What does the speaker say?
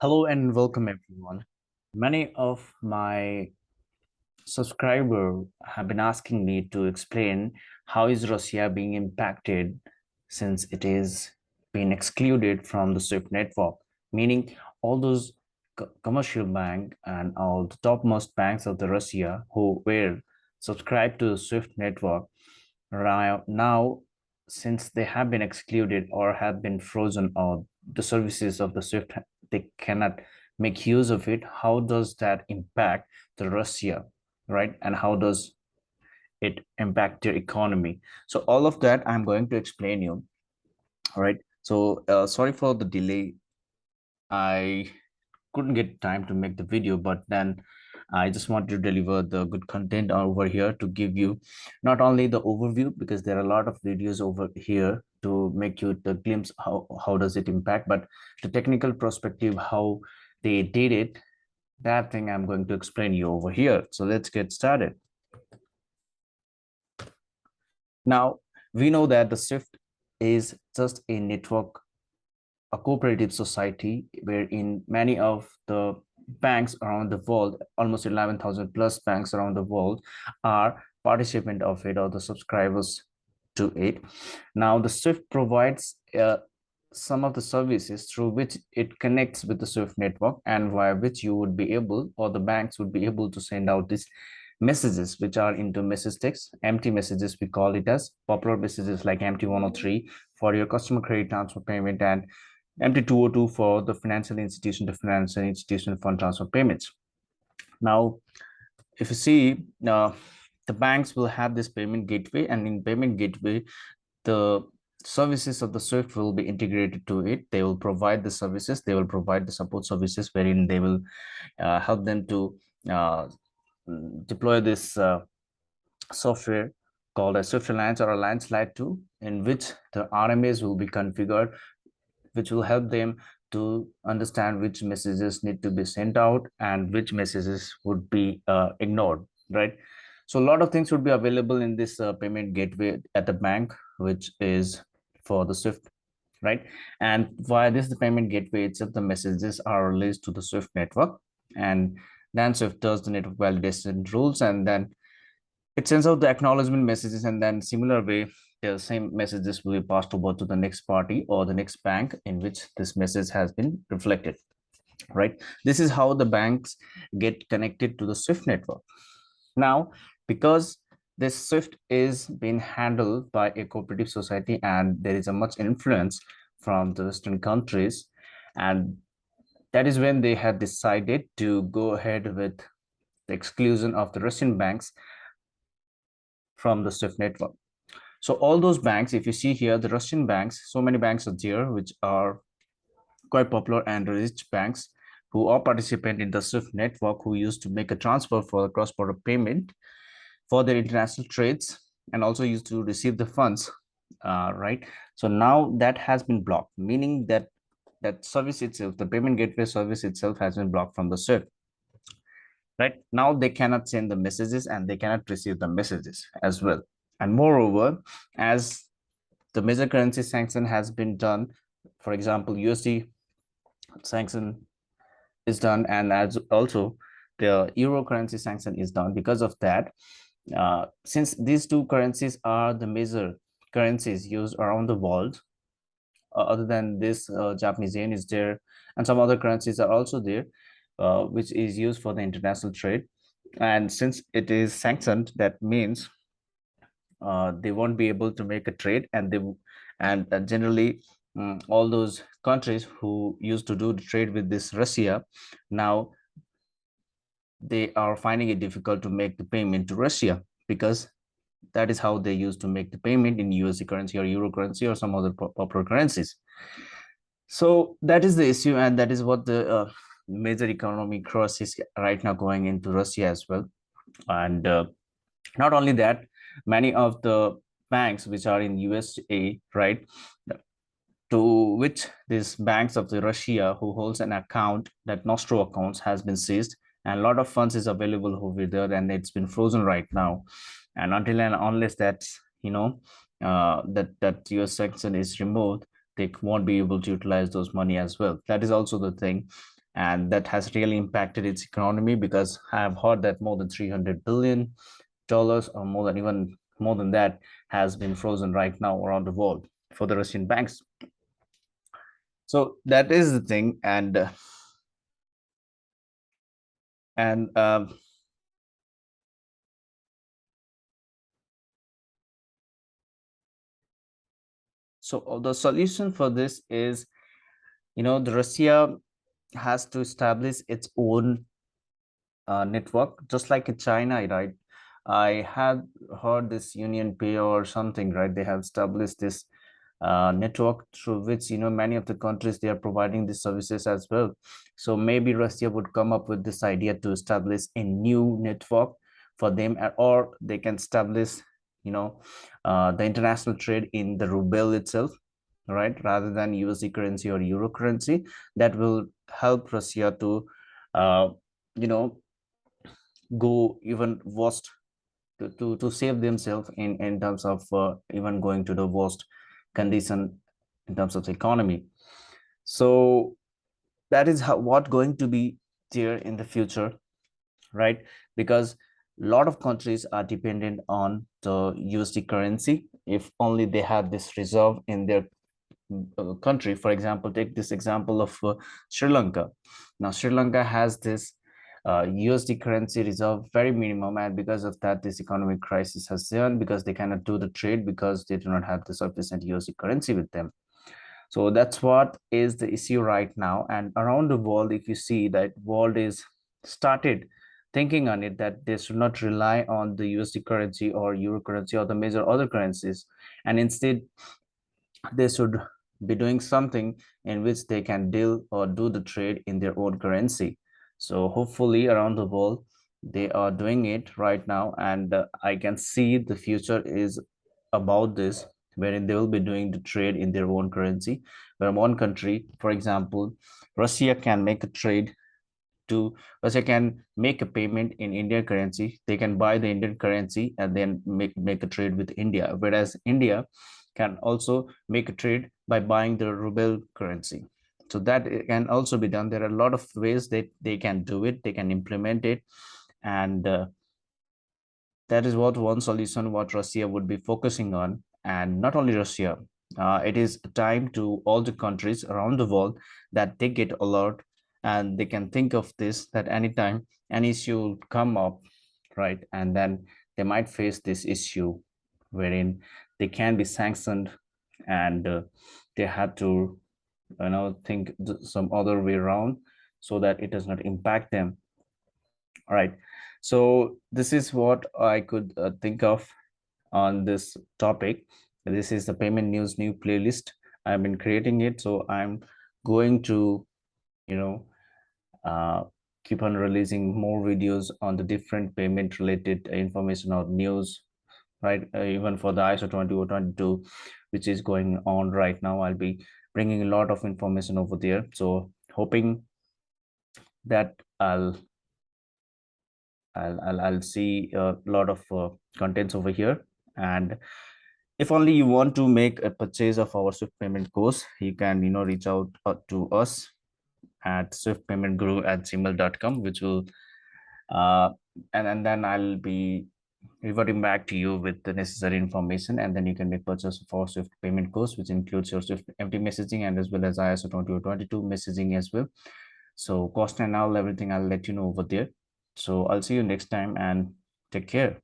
Hello and welcome everyone. Many of my subscribers have been asking me to explain how is Russia being impacted since it is being excluded from the SWIFT network, meaning all those commercial bank and all the topmost banks of the Russia who were subscribed to the SWIFT network now since they have been excluded or have been frozen or the services of the SWIFT they cannot make use of it. How does that impact the Russia, right? And how does it impact their economy? So all of that I'm going to explain you. All right. So sorry for the delay. I couldn't get time to make the video, but then I just want to deliver the good content over here to give you not only the overview, because there are a lot of videos over here to make you the glimpse how does it impact, but the technical perspective, how they did it, that thing I'm going to explain you over here. So let's get started. Now, we know that the SWIFT is just a network, a cooperative society wherein many of the banks around the world, almost 11,000 plus banks around the world, are participant of it or the subscribers to it. Now, the SWIFT provides some of the services through which it connects with the SWIFT network and via which you would be able or the banks would be able to send out these messages which are into message text, empty messages we call it as, popular messages like MT103 for your customer credit transfer payment and MT202 for the financial institution to financial institution fund transfer payments. Now, if you see, the banks will have this payment gateway, and in payment gateway, the services of the SWIFT will be integrated to it. They will provide the services, they will provide the support services wherein they will help them to deploy this software called a SWIFT Alliance or Alliance Lite 2, in which the RMAs will be configured, which will help them to understand which messages need to be sent out and which messages would be ignored, right? So a lot of things would be available in this payment gateway at the bank, which is for the SWIFT, right? And via this the payment gateway itself, the messages are released to the SWIFT network, and then SWIFT does the network validation rules, and then it sends out the acknowledgement messages, and then similar way the same messages will be passed over to the next party or the next bank in which this message has been reflected, right? This is how the banks get connected to the SWIFT network. Now, because this SWIFT is being handled by a cooperative society and there is a much influence from the Western countries, and that is when they had decided to go ahead with the exclusion of the Russian banks from the SWIFT network. So all those banks, if you see here, the Russian banks, so many banks are there, which are quite popular and rich banks who are participant in the SWIFT network, who used to make a transfer for the cross-border payment for their international trades and also used to receive the funds, right? So now that has been blocked, meaning that that service itself, the payment gateway service itself has been blocked from the SWIFT. Right now, they cannot send the messages and they cannot receive the messages as well. And moreover, as the major currency sanction has been done, for example, USD sanction is done, and as also the euro currency sanction is done. Because of that, since these two currencies are the major currencies used around the world, other than this, Japanese yen is there, and some other currencies are also there, which is used for the international trade. And since it is sanctioned, that means they won't be able to make a trade, and generally all those countries who used to do the trade with this Russia, now they are finding it difficult to make the payment to Russia, because that is how they used to make the payment in USD currency or euro currency or some other popular currencies. So that is the issue, and that is what the major economic crisis right now going into Russia as well. And not only that, many of the banks which are in USA, right, to which these banks of the Russia who holds an account, that Nostro accounts has been seized, and a lot of funds is available over there, and it's been frozen right now. And until and unless that, that US sanction is removed, they won't be able to utilize those money as well. That is also the thing. and that has really impacted its economy, because I have heard that more than $300 billion, or more than, even more than that, has been frozen right now around the world for the Russian banks. So that is the thing. And so the solution for this is, the Russia has to establish its own network, just like in China, right? I had heard this Union Pay or something, right? They have established this network through which, many of the countries, they are providing these services as well. So maybe Russia would come up with this idea to establish a new network for them, or they can establish, the international trade in the ruble itself, right, rather than USD currency or Euro currency. That will help Russia to, uh, you know, go even worst, to save themselves in terms of even going to the worst condition in terms of the economy. So that is how what going to be there in the future, right? Because a lot of countries are dependent on the USD currency. If only they have this reserve in their country. For example, take this example of Sri Lanka. Now, Sri Lanka has this USD currency reserve very minimum, and because of that, this economic crisis has run, because they cannot do the trade because they do not have the sufficient USD currency with them. So that's what is the issue right now. And around the world, if you see that world is started thinking on it, that they should not rely on the USD currency or Euro currency or the major other currencies, and instead they should be doing something in which they can deal or do the trade in their own currency. So hopefully around the world they are doing it right now, and I can see the future is about this, wherein they will be doing the trade in their own currency, where one country, for example, Russia, can make a trade to Russia can make a payment in Indian currency. They can buy the Indian currency and then make a trade with India. Whereas India can also make a trade by buying the ruble currency. So that it can also be done. There are a lot of ways that they can do it. They can implement it, and that is what one solution what Russia would be focusing on. And not only Russia, it is time to all the countries around the world that they get alert, and they can think of this, that anytime any issue will come up, right, and then they might face this issue wherein they can be sanctioned, and they have to, think some other way around, so that it does not impact them. All right. So this is what I could think of on this topic. This is the payment news new playlist. I've been creating it, so I'm going to, you know, uh, keep on releasing more videos on the different payment related information or news, right? Even for the ISO 20022, which is going on right now, I'll be bringing a lot of information over there. So hoping that I'll see a lot of contents over here. And if only you want to make a purchase of our Swift Payment course, you can, reach out to us at swiftpaymentguru@gmail.com, which will, uh, and then I'll be reverting back to you with the necessary information, and then you can make purchase of our Swift Payment course, which includes your Swift MT messaging and as well as ISO 2022 messaging as well. So cost and all everything I'll let you know over there. So I'll see you next time, and take care.